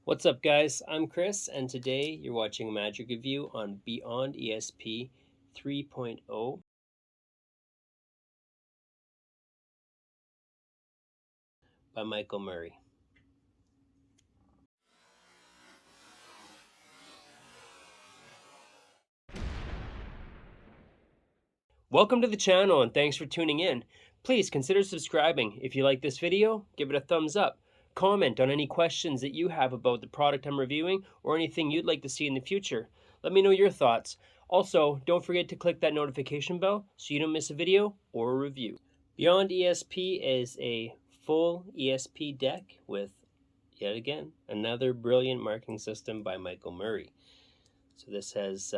What's up, guys? I'm Chris, and today you're watching a magic review on Beyond ESP 3.0 by Michael Murray. Welcome to the channel, and thanks for tuning in. Please consider subscribing. If you like this video, give it a thumbs up. Comment on any questions that you have about the product I'm reviewing or anything you'd like to see in the future. Let me know your thoughts. Also, don't forget to click that notification bell so you don't miss a video or a review. Beyond ESP is a full ESP deck with, yet again, another brilliant marking system by Michael Murray. So this has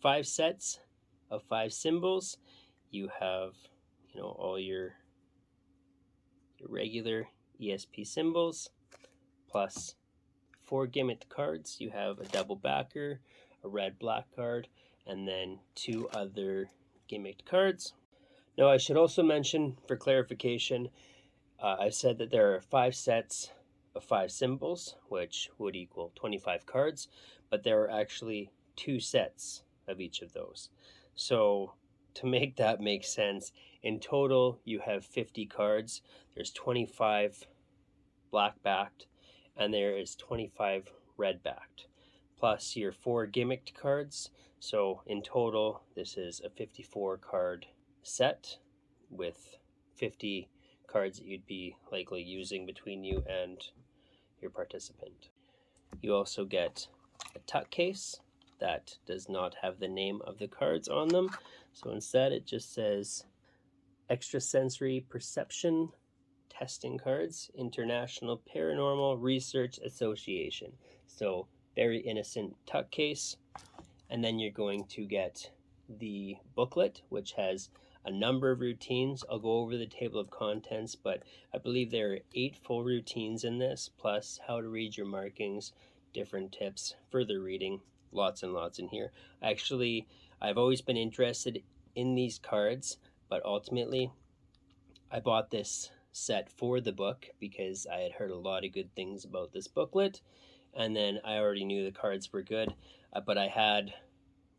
5 sets of 5 symbols. You have, all your regular ESP symbols, plus 4 gimmicked cards. You have a double backer, a red-black card, and then 2 other gimmicked cards. Now, I should also mention, for clarification, I said that there are 5 sets of 5 symbols, which would equal 25 cards, but there are actually 2 sets of each of those. So to make that make sense, in total you have 50 cards. There's 25 black backed, and there is 25 red backed, plus your 4 gimmicked cards. So in total, this is a 54 card set with 50 cards that you'd be likely using between you and your participant. You also get a tuck case that does not have the name of the cards on them. So instead it just says Extrasensory Perception Testing Cards, International Paranormal Research Association. So very innocent tuck case. And then you're going to get the booklet, which has a number of routines. I'll go over the table of contents, but I believe there are 8 full routines in this, plus how to read your markings, different tips, further reading, lots and lots in here. Actually, I've always been interested in these cards, but ultimately I bought this set for the book because I had heard a lot of good things about this booklet, and then I already knew the cards were good, but I had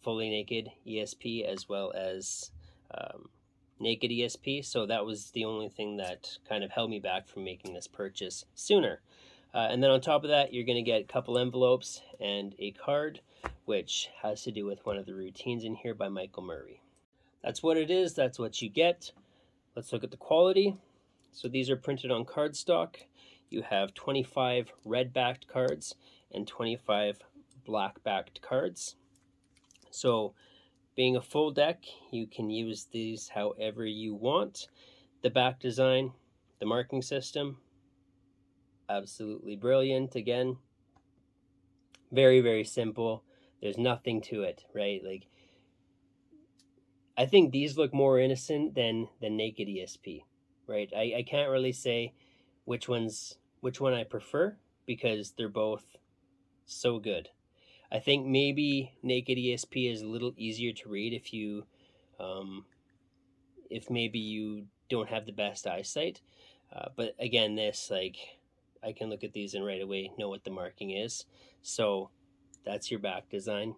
fully naked ESP as well as naked ESP, so that was the only thing that kind of held me back from making this purchase sooner. And then on top of that, you're going to get a couple envelopes and a card, which has to do with one of the routines in here by Michael Murray. That's what it is. That's what you get. Let's look at the quality. So these are printed on cardstock. You have 25 red-backed cards and 25 black-backed cards. So being a full deck, you can use these however you want. The back design, the marking system, absolutely brilliant. Again, very, very simple. There's nothing to it, right? Like, I think these look more innocent than naked ESP, right? I can't really say which one I prefer because they're both so good. I think maybe naked ESP is a little easier to read if maybe you don't have the best eyesight. But again, this, like, I can look at these and right away know what the marking is. So that's your back design,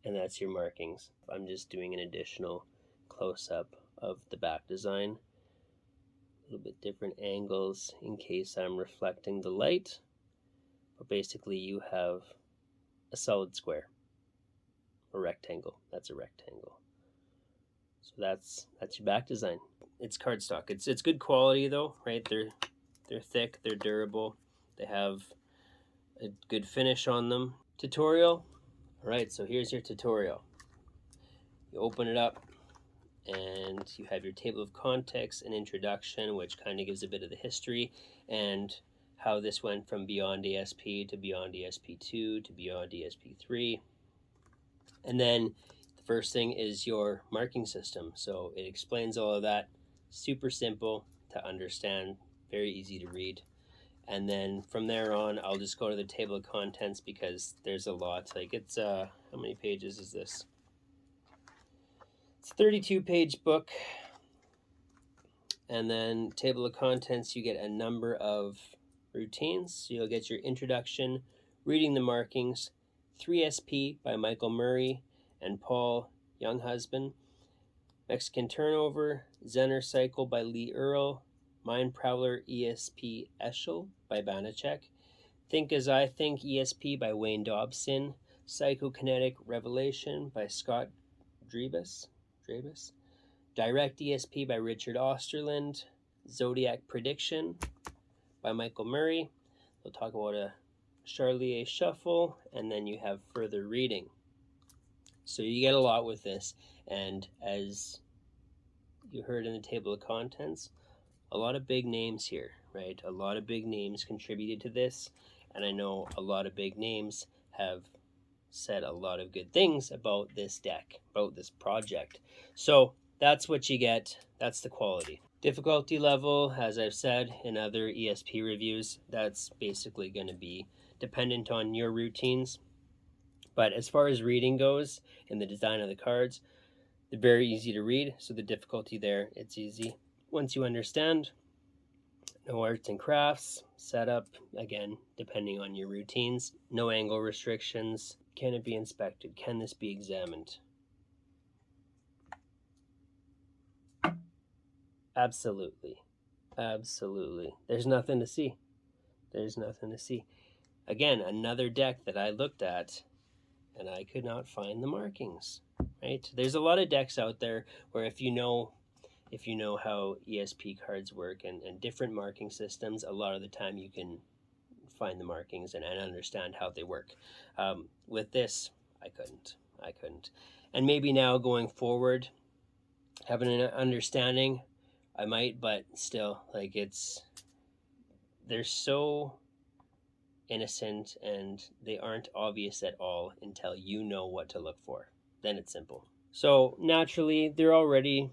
and that's your markings. I'm just doing an additional close-up of the back design. A little bit different angles in case I'm reflecting the light. But basically you have a solid square, a rectangle. That's a rectangle. So that's your back design. It's cardstock. It's good quality though, right? They're thick, they're durable, they have a good finish on them. Tutorial. All right, so here's your tutorial. You open it up and you have your table of contents and introduction, which kind of gives a bit of the history and how this went from Beyond ESP to Beyond ESP2 to Beyond ESP3. And then the first thing is your marking system. So it explains all of that. Super simple to understand, very easy to read. And then from there on, I'll just go to the table of contents because there's a lot. Like, it's how many pages is this? It's a 32-page book. And then table of contents, you get a number of routines. So you'll get your introduction, reading the markings, 3SP by Michael Murray and Paul Younghusband, Mexican Turnover, Zener Cycle by Lee Earl, Mind Prowler ESP Eshel by Banachek, Think As I Think ESP by Wayne Dobson, Psychokinetic Revelation by Scott Drebus, Direct ESP by Richard Osterland, Zodiac Prediction by Michael Murray. We'll talk about a Charlier Shuffle, and then you have further reading. So you get a lot with this, and as you heard in the table of contents, a lot of big names here, right? A lot of big names contributed to this, and I know a lot of big names have said a lot of good things about this deck, about this project. So that's what you get. That's the quality. Difficulty level, as I've said in other ESP reviews, that's basically going to be dependent on your routines. But as far as reading goes and the design of the cards, they're very easy to read. So the difficulty there, it's easy. Once you understand, no arts and crafts, setup, again, depending on your routines, no angle restrictions. Can it be inspected? Can this be examined? Absolutely. Absolutely. There's nothing to see. There's nothing to see. Again, another deck that I looked at and I could not find the markings, right? There's a lot of decks out there where if you know how ESP cards work and different marking systems, a lot of the time you can find the markings and understand how they work. With this, I couldn't. And maybe now going forward, having an understanding, I might, but still, like, they're so innocent and they aren't obvious at all until you know what to look for. Then it's simple. So naturally, they're already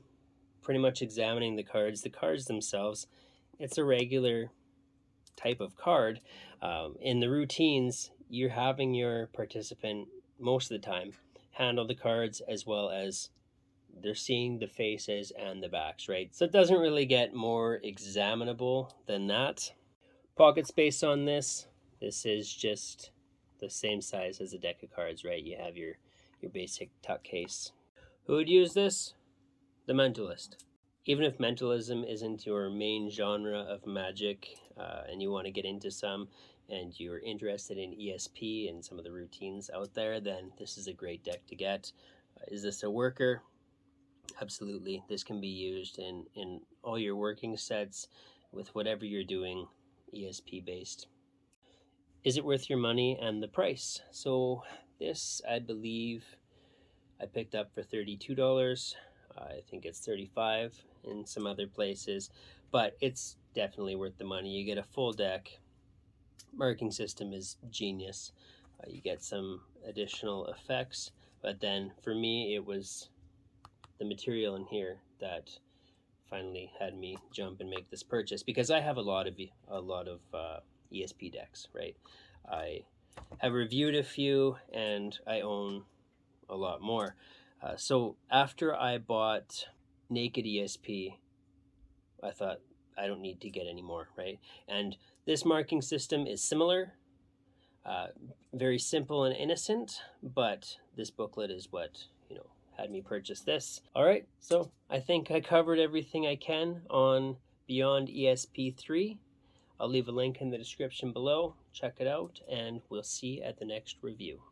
pretty much examining the cards. The cards themselves, it's a regular type of card. In the routines, you're having your participant most of the time handle the cards as well as they're seeing the faces and the backs, right? So it doesn't really get more examinable than that. Pocket space on this is just the same size as a deck of cards, right? You have your basic tuck case. Who would use this? The mentalist. Even if mentalism isn't your main genre of magic and you want to get into some and you're interested in ESP and some of the routines out there, then this is a great deck to get. Is this a worker? Absolutely. This can be used in all your working sets with whatever you're doing ESP based. Is it worth your money and the price? So this, I believe, I picked up for $32. I think it's $35 in some other places, but it's definitely worth the money. You get a full deck. Marking system is genius. You get some additional effects, but then for me, it was the material in here that finally had me jump and make this purchase, because I have a lot of ESP decks, right? I have reviewed a few and I own a lot more. So after I bought Naked ESP, I thought I don't need to get any more, right? And this marking system is similar, very simple and innocent, but this booklet is what, had me purchase this. All right, so I think I covered everything I can on Beyond ESP 3. I'll leave a link in the description below. Check it out, and we'll see you at the next review.